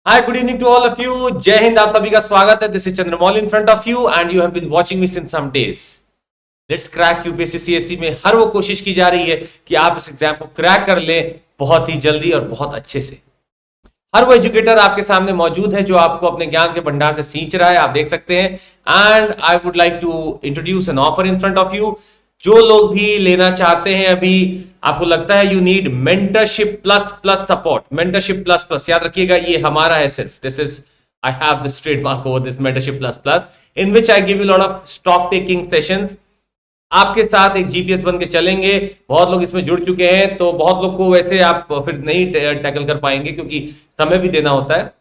Hi, good evening to all of you. जय हिंद, आप सभी का स्वागत है. This is Chandramouli in front of you and you have been watching me since some days. Let's crack UPSC CSC में हर वो कोशिश की जा रही है कि आप इस एग्जाम को क्रैक कर लें बहुत ही जल्दी और बहुत अच्छे से. हर वो एजुकेटर आपके सामने मौजूद है जो आपको अपने ज्ञान के भंडार से सींच रहा है, आप देख सकते हैं. And I would like to introduce an offer in front of you. जो लोग भी लेना चाहते हैं, अभी आपको लगता है you need mentorship plus plus support, mentorship plus plus, याद रखिएगा ये हमारा है सिर्फ. This is I have this trademark over this mentorship plus plus in which I give you lot of stock taking sessions. आपके साथ एक जीपीएस बन के चलेंगे. बहुत लोग इसमें जुड़ चुके हैं, तो बहुत लोग को वैसे आप फिर नहीं टैकल कर पाएंगे क्योंकि समय भी देना होता है.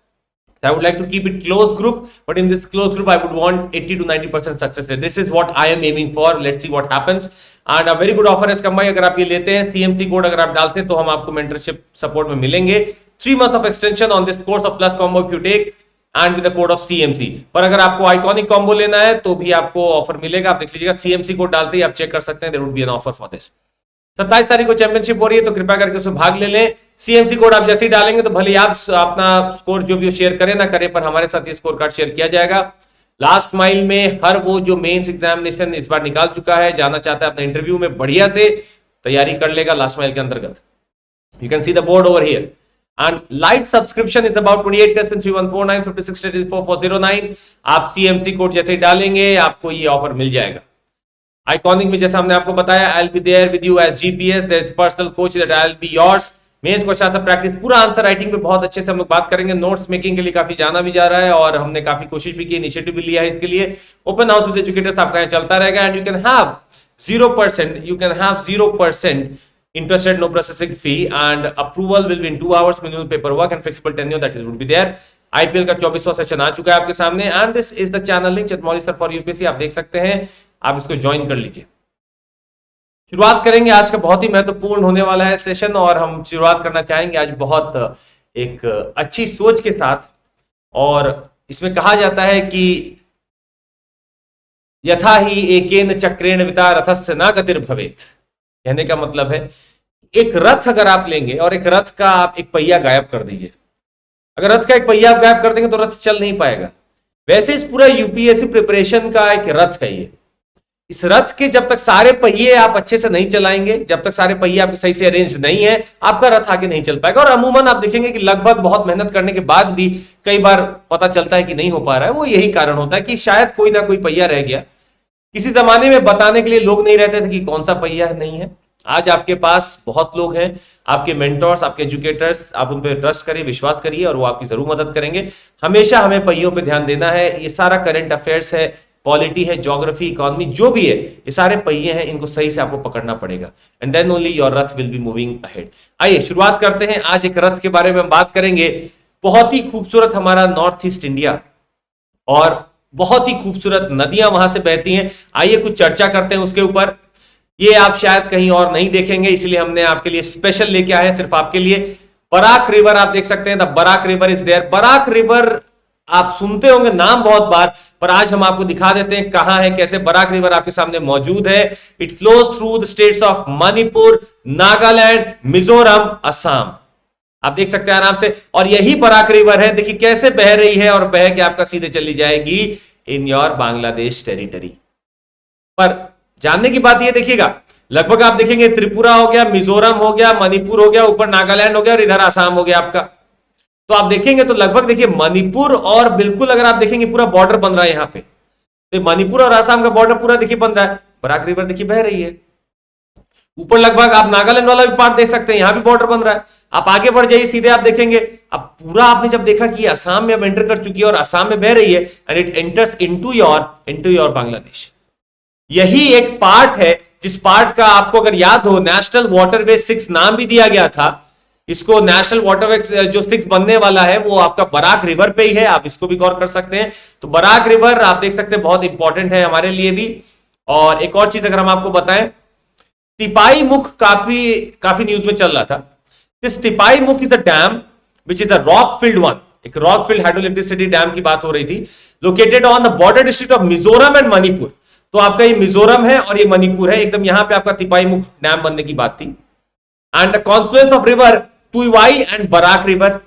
I would like to keep it closed group, but in this closed group, I would want 80 to 90% success rate. This is what I am aiming for. Let's see what happens. And a very good offer has come by. अगर आप ये लेते हैं, CMC code अगर आप डालते हैं, तो हम आपको mentorship support में मिलेंगे. 3 months of extension on this course of plus combo if you take, and with the code of CMC. पर अगर आपको iconic combo लेना है, तो भी आपको ऑफर मिलेगा. आप देख लीजिएगा, CMC कोड डालते ही आप चेक कर सकते हैं. There would be an offer for this. 27 तारीख को चैंपियनशिप हो रही है, तो कृपया करके उसमें भाग ले लें. सीएमसी कोड आप जैसे ही डालेंगे तो भले आप अपना स्कोर जो भी शेयर करें ना करें, पर हमारे साथ ये स्कोर कार्ड शेयर किया जाएगा. लास्ट माइल में हर वो जो मेंस एग्जामिनेशन इस बार निकाल चुका है, जाना चाहता है अपने इंटरव्यू में, बढ़िया से तैयारी कर लेगा लास्ट माइल के अंतर्गत. You can see the board over here. And light subscription is about 28 test in 3149 56 4409. आप सीएमसी कोड जैसे ही डालेंगे आपको ये ऑफर मिल जाएगा. आइकॉनिक में जैसा हमने आपको बताया, I will be there with you as GPS. There is personal coach that I will be yours. Mains को अच्छा सा प्रैक्टिस, पूरा आंसर राइटिंग पे बहुत अच्छे से हम लोग बात करेंगे. नोट्स मेकिंग के लिए काफी जाना भी जा रहा है और हमने काफी कोशिश भी की, इनिशिएटिव भी लिया है इसके लिए. ओपन हाउस विद एजुकेटर्स आपका यहाँ चलता रहेगा. And you can have 0% interested, no processing fee, and approval will be in 2 hours. Minimal paperwork and flexible tenure that is would be there. IPL का 24वां सेशन आ चुका है आपके सामने. And this is the channel link Chandramouli sir for UPSC. आप देख सकते हैं, आप इसको ज्वाइन कर लीजिए. शुरुआत करेंगे आज का बहुत ही महत्वपूर्ण होने वाला है सेशन, और हम शुरुआत करना चाहेंगे आज बहुत एक अच्छी सोच के साथ. और इसमें कहा जाता है कि यथा ही एकेन चक्रेण विता रथस्य न गतिर् भवेत्. कहने का मतलब है, एक रथ अगर आप लेंगे और एक रथ का आप एक पहिया गायब कर दीजिए, अगर रथ का एक पहिया आप गायब कर देंगे तो रथ चल नहीं पाएगा. वैसे इस पूरा यूपीएससी प्रिपरेशन का एक रथ है ये. इस रथ के जब तक सारे पहिए आप अच्छे से नहीं चलाएंगे, जब तक सारे पहिए आपके सही से अरेंज नहीं है, आपका रथ आगे नहीं चल पाएगा. और अमूमन आप देखेंगे कि लगभग बहुत मेहनत करने के बाद भी कई बार पता चलता है कि नहीं हो पा रहा है. वो यही कारण होता है कि शायद कोई ना कोई पहिया रह गया. किसी जमाने में बताने के लिए लोग नहीं रहते थे कि कौन सा पहिया नहीं है. आज आपके पास बहुत लोग हैं, आपके मेंटर्स, आपके एजुकेटर्स. आप उन पर ट्रस्ट करिए, विश्वास करिए, और वो आपकी जरूर मदद करेंगे. हमेशा हमें पहियों पे ध्यान देना है. ये सारा करंट अफेयर्स है, पॉलिटी है, ज्योग्राफी, इकोनॉमी, जो भी है, ये सारे पहिए हैं, इनको सही से आपको पकड़ना पड़ेगा. And then only your Rath will be moving ahead. आइए शुरुआत करते हैं. आज एक रथ के बारे में हम बात करेंगे. बहुत ही खूबसूरत हमारा नॉर्थ ईस्ट इंडिया, और बहुत ही खूबसूरत नदियां वहां से बहती हैं. आइए कुछ चर्चा करते हैं उसके ऊपर. ये आप शायद कहीं और नहीं देखेंगे, इसलिए हमने आपके लिए स्पेशल लेके आए हैं, सिर्फ आपके लिए. बराक रिवर आप देख सकते हैं, the Barak river is there. Barak river आप सुनते होंगे नाम बहुत बार, पर आज हम आपको दिखा देते हैं कहां है, कैसे. बराक रिवर आपके सामने मौजूद है. It flows through the states of Manipur, Nagaland, Mizoram, Assam. आप देख सकते हैं आराम से. और यही बराक रिवर है, देखिए कैसे बह रही है, और बह के आपका सीधे चली जाएगी इन योर बांग्लादेश टेरिटरी. पर जानने की बात ये देखिएगा, लगभग आप देखेंगे त्रिपुरा हो गया, मिजोरम हो गया, मणिपुर हो गया, ऊपर नागालैंड हो गया, और इधर आसाम हो गया आपका. तो आप देखेंगे तो लगभग देखिए मणिपुर, और बिल्कुल अगर आप देखेंगे पूरा बॉर्डर बन रहा है यहां पे. तो मणिपुर और आसाम का बॉर्डर पूरा देखिए बन रहा है. बराक रिवर देखिए बह रही है. ऊपर लगभग आप नागालैंड वाला भी पार्ट देख सकते हैं, यहां भी बॉर्डर बन रहा है. आप आगे बढ़ जाइए, सीधे आप देखेंगे. अब पूरा आपने जब देखा कि असम में अब एंटर कर चुकी है और असम में बह रही है, and it enters into your Bangladesh. यही एक पार्ट है जिस पार्ट का आपको अगर याद हो, नेशनल वाटरवे 6 नाम भी दिया गया था. इसको नेशनल वाटरवे जो 6 बनने वाला है, वो आपका बराक रिवर पे ही है. आप इसको भी गौर कर सकते हैं. तो बराक रिवर आप देख सकते हैं बहुत इंपॉर्टेंट है हमारे लिए भी. और एक और चीज अगर हम आपको बताएं, तिपाई मुख काफी न्यूज में चल रहा था. दिस तिपाई मुख is a dam which is a rock field one. एक रॉक फिल्ड हाइड्रोइलेक्ट्रिसिटी डैम की बात हो रही थी, located on the border district of Mizoram and Manipur. तो आपका ये मिजोरम है और ये मणिपुर है, एकदम यहां पे आपका तिपाई मुख डैम बनने की बात थी. And the confluence of river Tuivai and Barak river,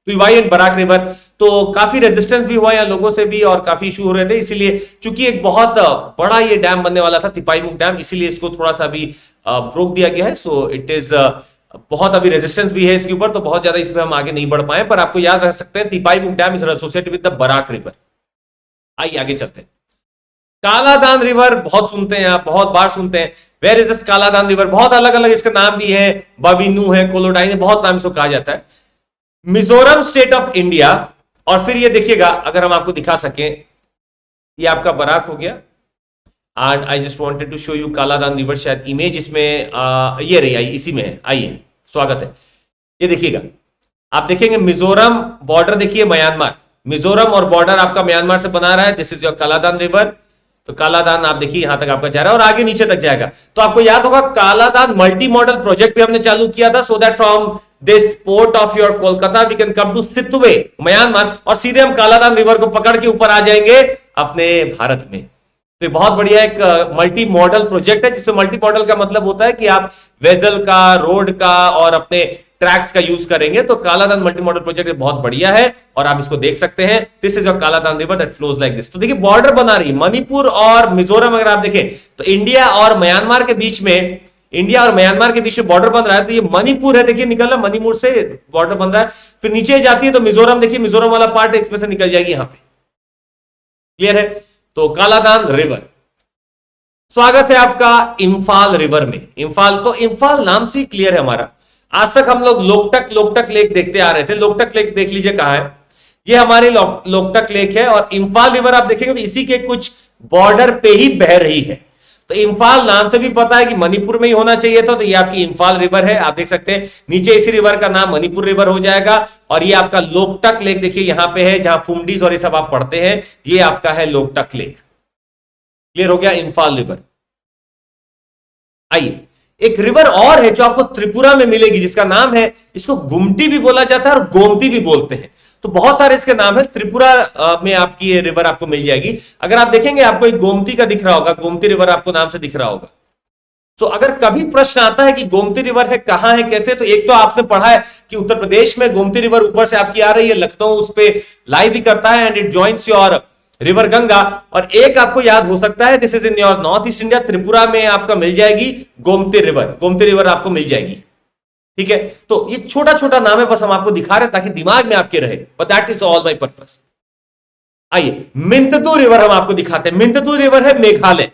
Tuivai and Barak river. तो काफी रेजिस्टेंस भी हुआ यहाँ लोगों से भी और काफी इशू हो रहे थे, इसीलिए चूंकि एक बहुत बड़ा ये डैम बनने वाला था तिपाईमुख डैम, इसीलिए इसको थोड़ा सा अभी रोक दिया गया है। सो इट इज बहुत अभी रेजिस्टेंस भी है इसके ऊपर, तो बहुत ज्यादा इसमें हम आगे नहीं बढ़ पाए, पर आपको याद रख सकते हैं Tipaimukh dam is associated with the Barak river. आइए आगे चलते हैं। कालादान रिवर बहुत सुनते हैं आप, बहुत बार सुनते हैं। Where is this Kaladan river? बहुत अलग अलग इसका नाम भी है, बविनु है, कोलोडाइन है, बहुत नाम से कहा जाता है। Mizoram state of India. और फिर ये देखिएगा, अगर हम आपको दिखा सकें, ये आपका बराक हो गया। And I just wanted to show you Kaladan river, शायद इमेज इसमें ये रही, आई इसी में है। आइए, स्वागत है। ये देखिएगा, आप देखेंगे मिजोरम बॉर्डर, देखिए म्यांमार, मिजोरम और बॉर्डर आपका म्यांमार से बना रहा है। This is your Kaladan river. तो कालादान आप देखिए यहां तक आपका जा रहा है और आगे नीचे तक जाएगा। तो आपको याद होगा कालादान मल्टी मॉडल प्रोजेक्ट भी हमने चालू किया था, so that from this port of your Kolkata we can come to Sittwe Myanmar, और सीधे हम कालादान रिवर को पकड़ के ऊपर आ जाएंगे अपने भारत में। तो बहुत बढ़िया एक मल्टी मॉडल प्रोजेक्ट है, जिससे मल्टी मॉडल का मतलब होता है कि आप वेसल का, रोड का और अपने ट्रैक्स का यूज करेंगे। तो कालादान मल्टी मॉडल प्रोजेक्ट बहुत बढ़िया है और आप इसको देख सकते हैं। This is your Kaladan river that flows like this. तो देखिए बॉर्डर बना रही मणिपुर और मिजोरम, अगर आप देखें तो इंडिया और म्यांमार के बीच में, इंडिया और म्यांमार के बीच में बॉर्डर बन रहा है। तो ये मणिपुर है, देखिए निकल रहा है, मणिपुर से बॉर्डर बन रहा है। फिर नीचे जाती है तो मिजोरम, देखिए मिजोरम वाला पार्ट है, इसमें से निकल जाएगी यहां पे। क्लियर है? तो कालादान रिवर। स्वागत है आपका इंफाल रिवर में। इंफाल, तो इंफाल नाम से क्लियर है हमारा। आज तक हम लोग लोकटक लेक देखते आ रहे थे। लोकटक लेक देख लीजिए कहां है, ये हमारी लोकटक लेक है। और इंफाल रिवर आप देखेंगे तो इसी के कुछ बॉर्डर पे ही बह रही है। तो इंफाल नाम से भी पता है कि मणिपुर में ही होना चाहिए था, तो ये आपकी इंफाल रिवर है। आप देख सकते हैं नीचे इसी रिवर का नाम मणिपुर रिवर हो जाएगा। और ये आपका लोकटक लेक देखिए यहां पे है, जहां फुमडीज और ये सब आप पढ़ते हैं, ये आपका है लोकटक लेक। क्लियर हो गया? इंफाल रिवर। आइए, एक रिवर और है जो आपको त्रिपुरा में मिलेगी, जिसका नाम है, इसको गुमटी भी बोला जाता है और गोमती भी बोलते हैं। तो बहुत सारे इसके नाम है। त्रिपुरा में आपकी ये रिवर आपको मिल जाएगी। अगर आप देखेंगे आपको एक गोमती का दिख रहा होगा, गोमती रिवर आपको नाम से दिख रहा होगा। तो अगर कभी प्रश्न आता है कि गोमती रिवर है कहां है, कैसे, तो एक तो आपने पढ़ा है कि उत्तर प्रदेश में गोमती रिवर ऊपर से आपकी आ रही है, लखनऊ उस पर लाई भी करता है and it joins your river Ganga. और एक आपको याद हो सकता है, this is in your north east India, Tripura में आपका मिल जाएगी गोमती रिवर। गोमती रिवर आपको मिल जाएगी। ठीक है? तो ये छोटा छोटा नाम है, बस हम आपको दिखा रहे हैं ताकि दिमाग में आपके रहे, but that is all my purpose. आइए, मिंततू रिवर हम आपको दिखाते हैं। मिंततू रिवर है Meghalaya.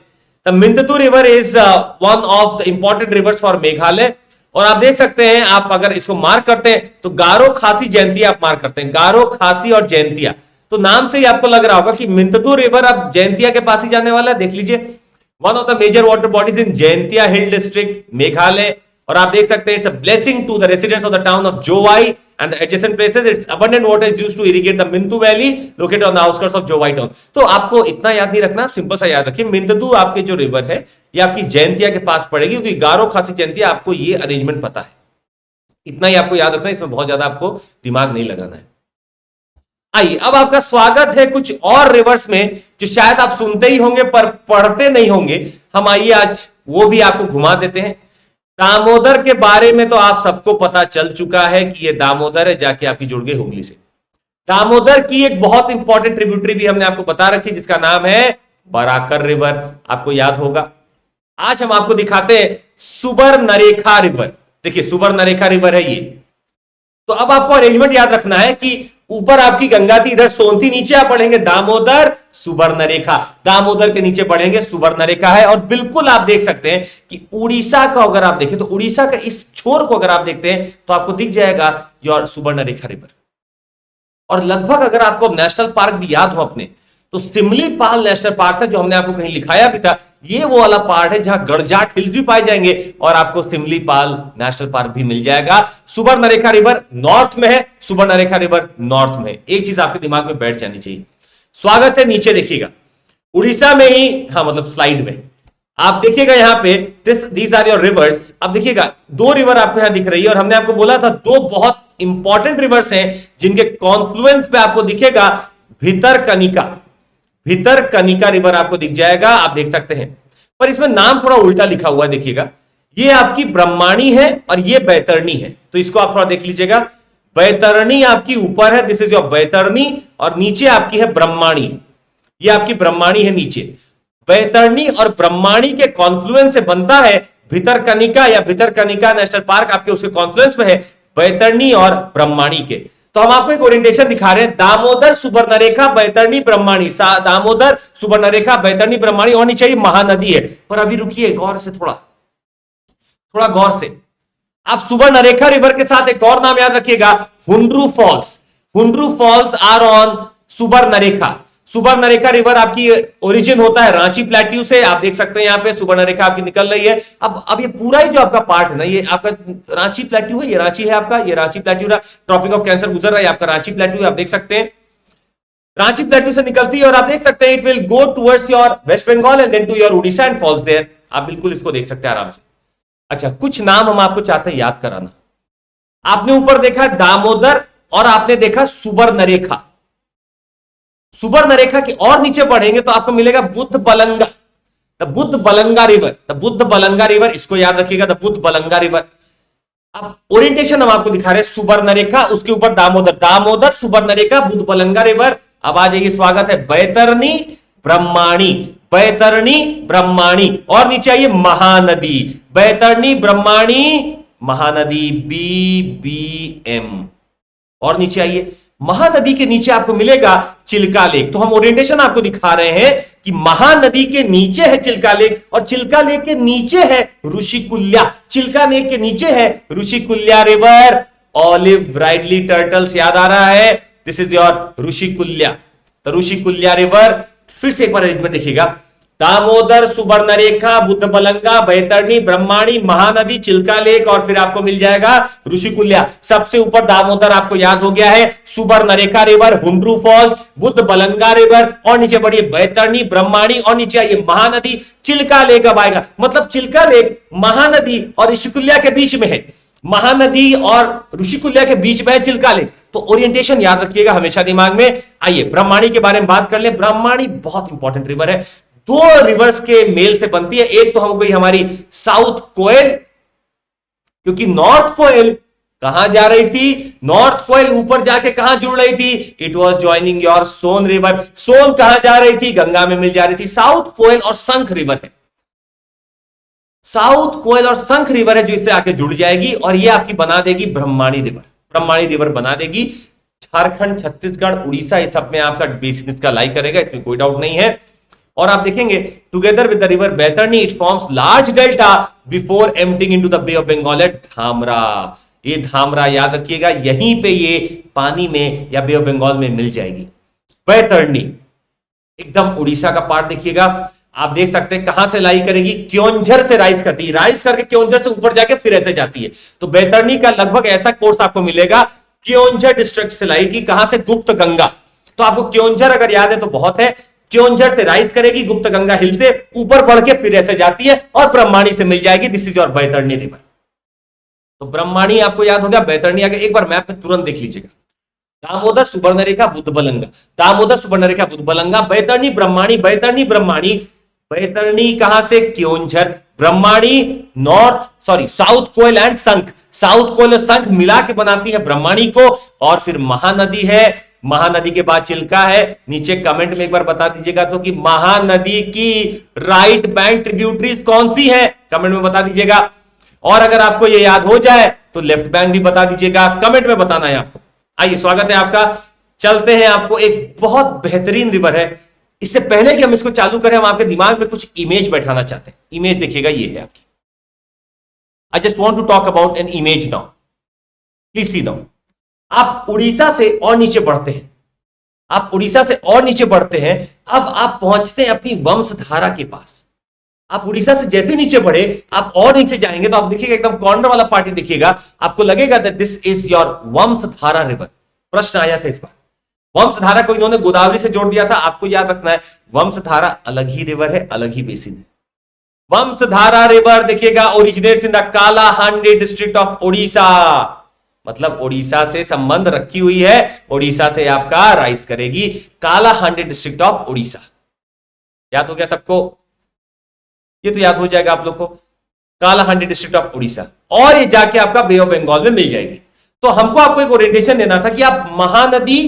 The Myntdu river is one of the important rivers for Meghalaya. और आप देख सकते हैं, आप अगर इसको मार्क करते हैं तो गारो, खासी, जयंतिया आप मार्क करते हैं, गारो, खासी और जयंतिया। तो नाम से ही आपको लग रहा होगा कि मिंततू रिवर अब जयंतिया के पास ही जाने वाला है। देख लीजिए, one of the major water bodies in Jaintia hill district, Meghalaya. और आप देख सकते हैं, it's a blessing to the residents of the town of Jowai and the adjacent places. It's abundant water is used to irrigate the Myntdu valley located on the outskirts of Jowai town. तो आपको इतना याद नहीं रखना, सिंपल सा याद रखिए, मिंततू आपके जो रिवर है ये आपकी जयंतिया के पास पड़ेगी, क्योंकि गारो, खासी, जयंतिया आपको ये अरेंजमेंट पता है। इतना ही आपको याद रखना है, इसमें बहुत ज्यादा आपको दिमाग नहीं लगाना है। आइए, अब आपका स्वागत है कुछ और रिवर्स में जो शायद आप सुनते ही होंगे पर पढ़ते नहीं होंगे। हम आइए आज वो भी आपको घुमा देते हैं। दामोदर के बारे में तो आप सबको पता चल चुका है कि ये दामोदर है, जाके आपकी जुड़ गई हुगली से। दामोदर की एक बहुत इंपॉर्टेंट ट्रिब्यूटरी भी हमने आपको बता रखी, जिसका नाम है बराकर रिवर, आपको याद होगा। आज हम आपको दिखाते हैं सुबर्णरेखा रिवर। देखिए, सुबर्णरेखा रिवर है ये। तो अब आपको अरेंजमेंट याद रखना है कि ऊपर आपकी गंगा थी, इधर सोनती, नीचे आप पढ़ेंगे दामोदर, सुबर्णरेखा। दामोदर के नीचे पढ़ेंगे सुबर्णरेखा है। और बिल्कुल आप देख सकते हैं कि उड़ीसा का अगर आप देखें तो उड़ीसा का इस छोर को अगर आप देखते हैं तो आपको दिख जाएगा योर सुबर्णरेखा रिवर। और लगभग अगर आपको नेशनल पार्क भी याद हो अपने, तो सिमलीपाल नेशनल पार्क था जो हमने आपको कहीं लिखाया भी था। ये वो वाला पार्ट है जहां गड़जाट हिल्स भी पाए जाएंगे और आपको सिमलीपाल नेशनल पार्क भी मिल जाएगा। सुबर्णरेखा रिवर नॉर्थ में है, सुबर्णरेखा रिवर नॉर्थ में। एक चीज आपके दिमाग में बैठ जानी चाहिए। स्वागत है, नीचे देखिएगा, उड़ीसा में ही, हाँ मतलब स्लाइड में आप देखिएगा यहां पे दीज आर योर रिवर्स। अब देखिएगा दो रिवर आपको यहां दिख रही है और हमने आपको बोला था दो बहुत इंपॉर्टेंट रिवर्स हैं जिनके कॉन्फ्लुएंस पे आपको दिखेगा भितरकनिका। भितरकनिका रिवर आपको दिख जाएगा, आप देख सकते हैं, पर इसमें नाम थोड़ा उल्टा लिखा हुआ है। देखिएगा, ये आपकी ब्रह्माणी है और ये बैतरणी है, तो इसको आप थोड़ा देख लीजिएगा। बैतरणी आपकी ऊपर है, दिस इज योर बैतरणी, और नीचे आपकी है ब्रह्माणी, ये आपकी ब्रह्माणी है नीचे। बैतरणी और ब्रह्माणी के कॉन्फ्लुएंस से बनता है भितरकनिका, या भितरकनिका नेशनल पार्क आपके उसके कॉन्फ्लुएंस में है बैतरणी और ब्रह्माणी के। तो हम आपको एक ओरिएंटेशन दिखा रहे हैं, दामोदर सुवर्णरेखा बैतरणी ब्रह्माणी, दामोदर सुवर्णरेखा बैतरणी ब्रह्माणी, और नीचे महानदी है। पर अभी रुकिए, गौर से थोड़ा गौर से। आप सुवर्णरेखा रिवर के साथ एक और नाम याद रखिएगा, Hundru falls. Hundru falls are on Subarnarekha. Subarnarekha river आपकी ओरिजिन होता है रांची प्लेट्यू से, आप देख सकते हैं यहां पे सुवर्णरेखा आपकी निकल रही है। अब ये पूरा ही जो आपका पार्ट है ना, ये आपका रांची प्लेट्यू है, ये रांची है आपका, ये रांची प्लेट्यू रहा, ट्रॉपिक ऑफ कैंसर गुजर रहा है, आपका रांची प्लेट्यू है, आप देख सकते हैं रांची प्लेट्यू से निकलती है, और आप देख सकते हैं it will go towards your West Bengal and then to your Orissa and falls there. आप बिल्कुल इसको देख सकते हैं आराम से। अच्छा, कुछ नाम हम आपको चाहते हैं याद कराना। आपने ऊपर देखा दामोदर और आपने देखा सुवर्णरेखा। सुवर्णरेखा के और नीचे बढ़ेंगे तो आपको मिलेगा Budhabalanga, the Budhabalanga river, the Budhabalanga river, इसको याद रखिएगा, द बुद्ध बलंगा रिवर। अब ओरिएंटेशन हम आपको दिखा रहे हैं, सुवर्णरेखा, उसके ऊपर दामोदर, दामोदर सुवर्णरेखा बुद्ध बलंगा रिवर। अब आ जाइए, स्वागत है बैतरणी ब्रह्माणी, बैतरणी ब्रह्माणी, और नीचे आइए महानदी, बैतरणी ब्रह्माणी महानदी, BBM, और नीचे आइए महानदी के नीचे आपको मिलेगा चिल्का लेक। तो हम ओरिएंटेशन आपको दिखा रहे हैं कि महानदी के नीचे है चिल्का लेक, और चिल्का लेक के नीचे है ऋषिकुल्या, चिल्का लेक के नीचे है ऋषिकुल्या रिवर। ऑलिव राइडली टर्टल्स याद आ रहा है, दिस इज योर ऋषिकुल्या, तो ऋषिकुल्या रिवर। फिर से एक बार अरेंजमेंट देखिएगा, दामोदर सुवर्णरेखा बुद्ध बलंगा बैतरणी ब्रह्माणी महानदी चिल्का लेक, और फिर आपको मिल जाएगा ऋषिकुल्या। सबसे ऊपर दामोदर आपको याद हो गया है, Subarnarekha river, Hundru falls, Budhabalanga river, और नीचे बढ़िए बैतरणी ब्रह्माणी, और नीचे आइए महानदी चिल्का लेक। अब आएगा, मतलब चिल्का लेक महानदी और ऋषिकुल्या के बीच में है, महानदी और ऋषिकुल्या के बीच में है चिल्का लेक। तो ओरिएंटेशन याद रखिएगा हमेशा दिमाग में। आइए ब्रह्माणी के बारे में बात कर ले। ब्रह्माणी बहुत इंपॉर्टेंट रिवर है, दो रिवर्स के मेल से बनती है। एक तो हम गई हमारी साउथ कोयल, क्योंकि नॉर्थ कोयल कहां जा रही थी, नॉर्थ कोयल ऊपर जाके कहां जुड़ रही थी, it was joining your Son river. Son कहां जा रही थी, गंगा में मिल जा रही थी। साउथ कोयल और शंख रिवर है, साउथ कोयल और शंख रिवर है जो इससे आके जुड़ जाएगी, और ये आपकी बना देगी ब्रह्माणी रिवर। ब्रह्माणी रिवर बना देगी झारखंड, छत्तीसगढ़, उड़ीसा, इस सब में आपका बेसिन इसका लाई करेगा, इसमें कोई डाउट नहीं है। और आप देखेंगे together with the river Baitarani it forms large delta before emptying into the Bay of Bengal at Dhamra. ये धामरा याद रखिएगा, यहीं पे ये पानी में या बे ऑफ बंगाल में मिल जाएगी। बैतरणी एकदम उड़ीसा का पार्ट देखिएगा, आप देख सकते हैं कहां से लाई करेगी, क्योंझर से राइज करती है, राइज करके क्योंझर से ऊपर जाके फिर ऐसे जाती है। तो बैतरणी का लगभग ऐसा कोर्स आपको मिलेगा, क्योंझर डिस्ट्रिक्ट से लाएगी, कहां से, गुप्त गंगा। तो आपको क्योंझर अगर याद है तो बहुत है, क्योंझर से राइज करेगी, गुप्त गंगा हिल से ऊपर बढ़ के फिर ऐसे जाती है और ब्रह्माणी से मिल जाएगी, this is your Baitarani river. तो ब्रह्माणी आपको याद हो गया, बैतरणी आगे एक बार मैप में तुरंत देख लीजिएगा, दामोदर सुवर्णरेखा बुद्ध बलंगा, दामोदर सुवर्णरेखा बुद्ध बलंगा, बैतरणी ब्रह्माणी, बैतरणी ब्रह्माणी, बैतरणी कहां से, Keonjhar, Brahmani north south Koel and Sankh, south Koel और शंख मिला के बनाती है ब्रह्माणी को। और फिर महानदी है, महानदी के बाद चिल्का है। नीचे कमेंट में एक बार बता दीजिएगा तो कि महानदी की राइट बैंक ट्रिब्यूटरीज कौन सी है, कमेंट में बता दीजिएगा। और अगर आपको ये याद हो जाए तो लेफ्ट बैंक भी बता दीजिएगा, कमेंट में बताना है आपको। आइए स्वागत है आपका, चलते हैं, आपको एक बहुत बेहतरीन रिवर है। इससे पहले कि हम इसको चालू करें, हम आपके दिमाग में कुछ इमेज बैठाना चाहते हैं। इमेज देखिएगा, ये है आपकी। I just want to talk about an image now, please see now. आप उड़ीसा से और नीचे बढ़ते हैं, आप उड़ीसा से और नीचे बढ़ते हैं, अब आप पहुंचते हैं अपनी वंशधारा के पास। आप उड़ीसा से जैसे नीचे बढ़े, आप और नीचे जाएंगे तो आप देखिएगा एकदम कॉर्नर वाला पार्टी देखिएगा, आपको लगेगा that this is your Vansadhara river. प्रश्न आया था इस बार, वंशधारा को इन्होंने गोदावरी से जोड़ दिया था। आपको याद रखना है, वंशधारा अलग ही रिवर है, अलग ही बेसिन है। वंशधारा रिवर देखिएगा originates in the Kalahandi district of Odisha, मतलब ओडिशा से संबंध रखी हुई है, ओडिशा से आपका राइज करेगी, कालाहांडी डिस्ट्रिक्ट ऑफ ओडिशा। याद हो गया सबको, ये तो याद हो जाएगा आप लोग को, कालाहांडी डिस्ट्रिक्ट ऑफ ओडिशा। और ये जाके आपका बे ऑफ बंगाल में मिल जाएगी। तो हमको आपको एक ओरिएंटेशन देना था कि आप महानदी,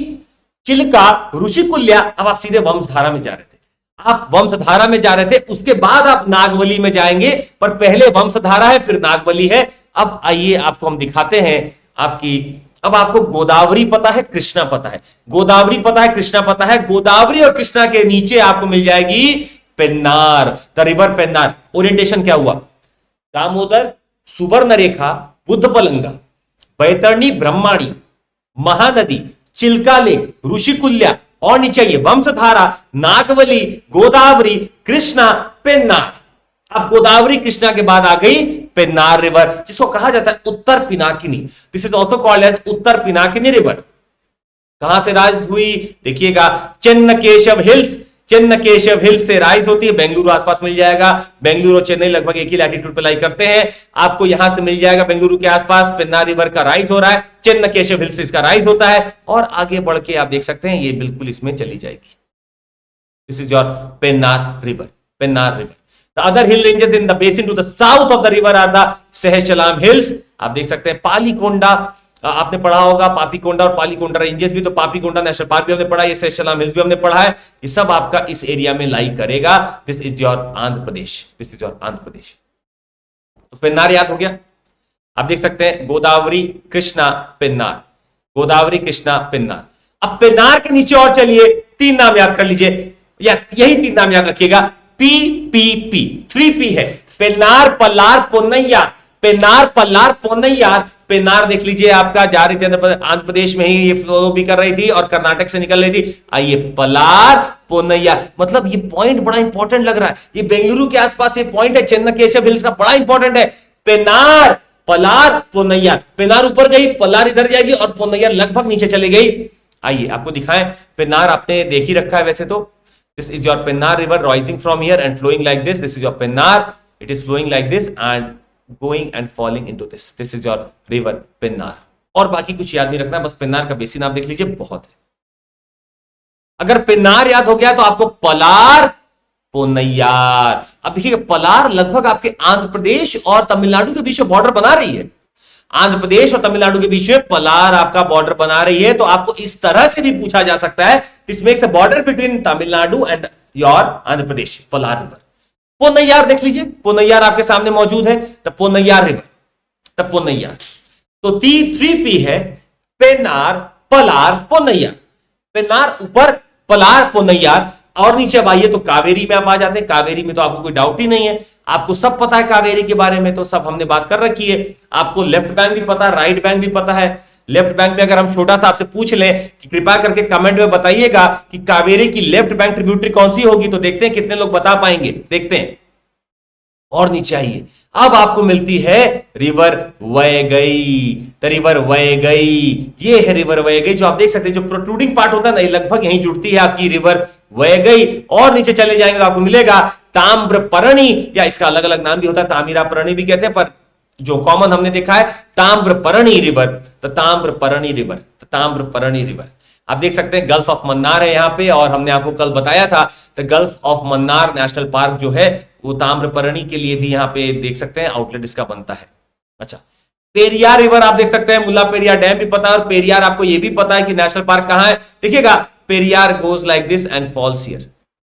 चिल्का, ऋषिकुल्या, अब आप सीधे वंशधारा में जा रहे थे। आप वंशधारा में जा रहे थे, उसके बाद आप नागवली में जाएंगे, पर पहले वंशधारा है फिर नागवली है। अब आइए आपको हम दिखाते हैं आपकी, अब आपको गोदावरी पता है, कृष्णा पता है, गोदावरी पता है, कृष्णा पता है, गोदावरी और कृष्णा के नीचे आपको मिल जाएगी Pennar, the river Pennar. Orientation क्या हुआ? दामोदर, सुवर्णरेखा, बुद्धपलंगा, बैतरणी, ब्रह्माणी, महानदी, चिल्का लेक, ऋषिकुल्या और नीचे ये वंशधारा, नागवली, गोदावरी, कृष्णा, पेन्नार। अब गोदावरी कृष्णा के बाद आ गई पेन्नार रिवर, जिसको कहा जाता है Uttara Pinakini. This is also called as Uttara Pinakini river. कहां से राइज हुई? देखिएगा, चेन्नकेशव हिल्स, चेन्नकेशव हिल्स से राइज होती है, बेंगलुरु आसपास मिल जाएगा। बेंगलुरु और चेन्नई लगभग एक ही लैटिट्यूड पे लाई करते हैं, आपको यहां से मिल जाएगा बेंगलुरु के आसपास। पेन्नार रिवर का राइज हो रहा है, चेन्नकेशव हिल्स से इसका राइज होता है, और आगे बढ़ के आप देख सकते हैं ये बिल्कुल इसमें चली जाएगी। This is your Pennar river, Pennar river. The other hill ranges in the basin to the south of the river are the सहस्त्रलाम hills। आप देख सकते हैं पालीकोंडा, आपने पढ़ा होगा, पापीकोंडा और पालीकोंडा रेंजेस भी, तो पापीकोंडा नेशनल पार्क भी हमने पढ़ा है, ये सहस्त्रलाम हिल्स भी हमने पढ़ा है। ये सब आपका इस एरिया में लाई करेगा। This is your Andhra Pradesh, this is your Andhra Pradesh. तो पेन्नार याद हो गया। आप देख सकते हैं गोदावरी, कृष्णा, पेन्नार, गोदावरी, कृष्णा, पेन्नार। अब पेन्नार के नीचे और चलिए, 3 नाम याद कर लीजिए, या यही 3 नाम याद रखिएगा, PPP, 3P है, पेन्नार, पल्लार, पोन्नैयार। पेन्नार, पल्लार, पोन्नैयार। पेन्नार देख लीजिए आपका जा रही थी आंध्र प्रदेश में ही ये फ्लो भी कर रही थी और कर्नाटक से निकल रही थी। आइए पल्लार, पोन्नैयार, मतलब ये पॉइंट बड़ा इंपॉर्टेंट लग रहा है, ये बेंगलुरु के आसपास ये पॉइंट है, चेन्नकेशव हिल्स का बड़ा इंपॉर्टेंट है। पेन्नार, पल्लार, पोन्नैयार। पेन्नार ऊपर गई, पल्लार इधर जाएगी और पोन्नैयार लगभग नीचे चली गई। आइए आपको दिखाएं, पेन्नार आपने देख ही रखा है वैसे तो। This is your Pennar river rising from here and flowing like this. This is your Pennar. It is flowing like this and going and falling into this. This is your river Pennar. और बाकी कुछ याद नहीं रखना, बस पेन्नार का basin आप देख लीजिए, बहुत है। अगर पेन्नार याद हो गया तो आपको पलार, पोन्नैयार। अब देखिए पलार लगभग आपके आंध्र प्रदेश और तमिलनाडु के बीच में बॉर्डर बना रही है। आंध्र प्रदेश और तमिलनाडु के बीच में पलार आपका बॉर्डर बना रही है, तो आपको इस तरह से भी पूछा जा सकता है, this makes a border between Tamil Nadu and your Andhra Pradesh, Palar river. Ponnaiyar देख लीजिए, पोन्नैयार आपके सामने मौजूद है, the Ponnaiyar river, the Ponnaiyar. तो 3P है, पेन्नार, पलार, पोन्नैयार। पेन्नार ऊपर, पलार, पोन्नैयार, और नीचे अब आइए तो कावेरी में आप आ जाते हैं। कावेरी में तो आपको कोई डाउट ही नहीं है, आपको सब पता है कावेरी के बारे में, तो सब हमने बात कर रखी है। आपको लेफ्ट बैंक भी पता है, राइट बैंक भी पता है। लेफ्ट बैंक में अगर हम छोटा सा आपसे पूछ लें कि कृपया करके कमेंट में बताइएगा कि कावेरी की लेफ्ट बैंक ट्रिब्यूटरी कौन सी होगी, तो देखते हैं कितने लोग बता पाएंगे, देखते हैं। और नीचे आइए, अब आपको मिलती है river Vaigai, the river Vaigai. ये है रिवर वैगई, जो आप देख सकते हैं, जो प्रोट्रूडिंग पार्ट होता है ना, ये लगभग यहीं जुड़ती है आपकी रिवर वैगई। और नीचे चले जाएंगे तो आपको मिलेगा ताम्रपर्णी, या इसका अलग अलग नाम भी होता है, तामिरापर्णी भी कहते हैं, पर जो कॉमन हमने देखा है ताम्रपर्णी रिवर, तो ताम्रपर्णी रिवर, तो ताम्रपर्णी रिवर। आप देख सकते हैं गल्फ ऑफ मन्नार है यहाँ पे, और हमने आपको कल बताया था तो gulf of Mannar national park जो है वो ताम्रपर्णी के लिए भी यहाँ पे देख सकते हैं आउटलेट इसका बनता है। अच्छा, पेरियार रिवर आप देख सकते हैं, मुल्ला पेरियार डैम भी पता है, और पेरियार आपको ये भी पता है कि नेशनल पार्क कहाँ है। देखिएगा Periyar goes like this and falls here,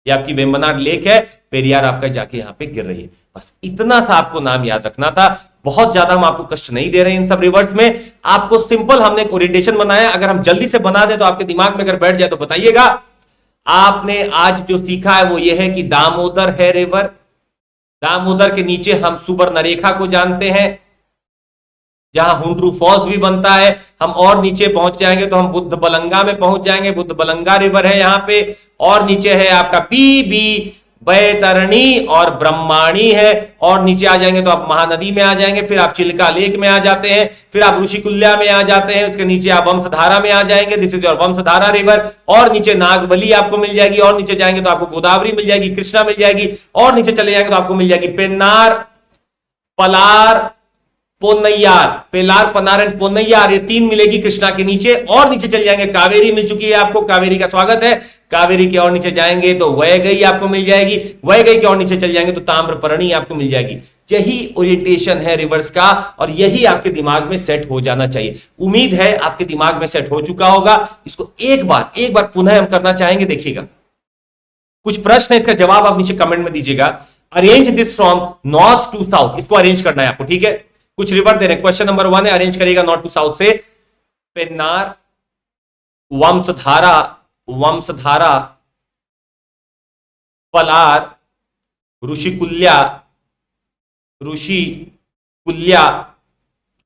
ये आपकी वेम्बनाड लेक है, पेरियार आपका जाके यहाँ पे गिर रही है। बस इतना सा आपको नाम याद रखना था, बहुत ज्यादा हम आपको कष्ट नहीं दे रहे हैं इन सब रिवर्स में, आपको सिंपल हमने एक ओरिएंटेशन बनाया। अगर हम जल्दी से बना दें तो आपके दिमाग में अगर बैठ जाए तो बताइएगा। आपने आज जो सीखा है वो ये है कि दामोदर है रिवर, दामोदर के नीचे हम सुवर्णरेखा को जानते हैं, जहां हुंड्रू फॉल्स भी बनता है। हम और नीचे पहुंच जाएंगे तो हम बुद्धपलंगा में पहुंच जाएंगे, बुद्धपलंगा रिवर है यहाँ पे, और नीचे है आपका PB, बैतरणी और ब्रह्माणी है, और नीचे आ जाएंगे तो आप महानदी में आ जाएंगे, फिर आप चिल्का लेक में आ जाते हैं, फिर आप ऋषिकुल्या में आ जाते हैं, उसके नीचे आप वंशधारा में आ जाएंगे, this is your Vansadhara river, और नीचे नागवली आपको मिल जाएगी, और नीचे जाएंगे तो आपको गोदावरी मिल जाएगी, कृष्णा मिल जाएगी, और नीचे चले जाएंगे तो आपको मिल जाएगी पेन्नार, पलार, पोन्नैयार। पेलार, पन्नार एंड पोन्नैयार, ये 3 मिलेगी कृष्णा के नीचे, और नीचे चले जाएंगे कावेरी मिल चुकी है आपको, कावेरी का स्वागत है। कावेरी के और नीचे जाएंगे तो वैगई आपको मिल जाएगी, वैगई के और नीचे चल जाएंगे तो ताम्रपर्णी आपको मिल जाएगी। यही ओरिएंटेशन है रिवर्स का, और यही आपके दिमाग में सेट हो जाना चाहिए। उम्मीद है आपके दिमाग में सेट हो चुका होगा। इसको एक बार पुनः हम करना चाहेंगे, देखिएगा। कुछ प्रश्न है, इसका जवाब आप नीचे कमेंट में दीजिएगा। Arrange this from north to south, इसको अरेंज करना है आपको, ठीक है। कुछ रिवर दे रहे हैं। क्वेश्चन नंबर 1 है, अरेंज करिएगा नॉर्थ टू साउथ से। पेन्नार, वंशधारा, वंशधारा, पलार, ऋषिकुल्या, ऋषिकुल्या,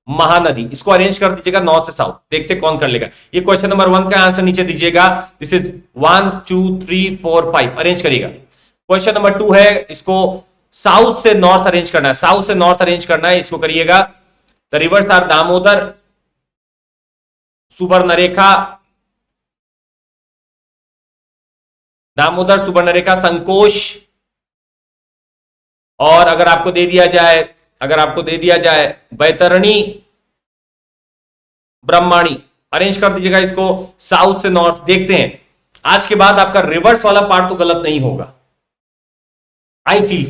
महानदी। इसको अरेंज कर दीजिएगा नॉर्थ से साउथ, देखते कौन कर लेगा। ये क्वेश्चन नंबर 1 का आंसर नीचे दीजिएगा। दिस इज 1 2 3 4 5, अरेंज करिएगा। क्वेश्चन नंबर 2 है, इसको साउथ से नॉर्थ अरेंज करना है, साउथ से नॉर्थ अरेंज करना है, इसको करिएगा। The rivers are Damodar, Subarnarekha, Damodar, Subarnarekha, Sankosh, और अगर आपको दे दिया जाए बैतरणी, ब्रह्माणी। अरेंज कर दीजिएगा इसको साउथ से नॉर्थ। देखते हैं आज के बाद आपका रिवर्स वाला पार्ट तो गलत नहीं होगा। I feel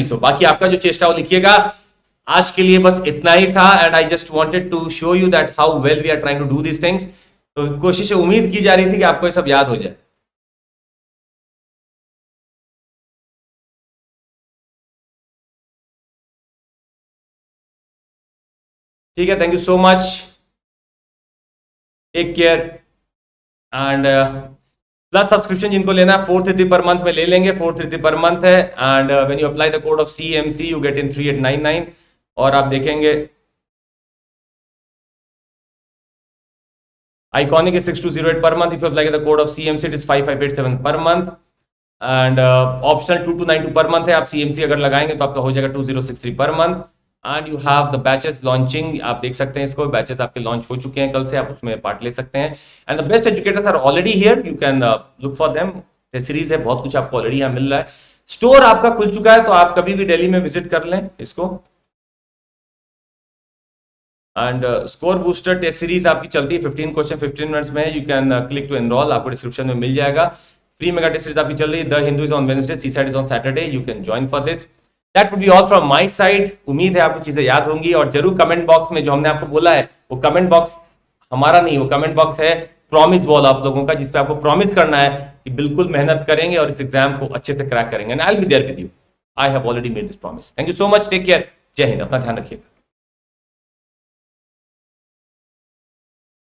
so. बाकी आपका जो चेष्टा वो लिखिएगा। आज के लिए बस इतना ही था, and I just wanted to show you that how well we are trying to do this things. तो कोशिश, उम्मीद की जा रही थी कि आपको ये सब याद हो जाए। ठीक है, thank you so much, take care. And plus subscription जिनको लेना है 433 पर मंथ में ले लेंगे, 433 पर मंथ है। And when you apply the code of CMC you get in 3899, और आप देखेंगे iconic is 6208 per month. If you apply the code of CMC it is 5587 per month, and optional 2292 per month है। आप CMC अगर लगाएंगे तो आपका हो जाएगा 2063 per month, and you have the batches launching। आप देख सकते हैं इसको, बैचेस आपके लॉन्च हो चुके हैं कल से, आप उसमें पार्ट ले सकते हैं। And the best educators are already here, you can look for them. Series है, बहुत कुछ आपको ऑलरेडी यहाँ मिल रहा है। स्टोर आपका खुल चुका है, तो आप कभी भी दिल्ली में विजिट कर लें इसको। And score booster test series आपकी चलती है 15 क्वेश्चन 15 मिनट्स में। You can click to enrol, आपको डिस्क्रिप्शन में मिल जाएगा। फ्री मेगा टेस्ट सीरीज आपकी चल रही है। The Hindu is on Wednesday, sea side is on Saturday, you can join for this. That would be all from my side. उम्मीद है आपको चीजें याद होंगी, और जरूर कमेंट बॉक्स में जो हमने आपको बोला है, वो कमेंट बॉक्स हमारा नहीं, वो कमेंट बॉक्स है प्रॉमिस वॉल आप लोगों का, जिसपे आपको प्रॉमिस करना है कि बिल्कुल मेहनत करेंगे और इस एग्जाम को अच्छे से क्रैक करेंगे। And I will be there with you. I have already made this promise. Thank you so much, take care, जय हिंद, अपना ध्यान रखिएगा।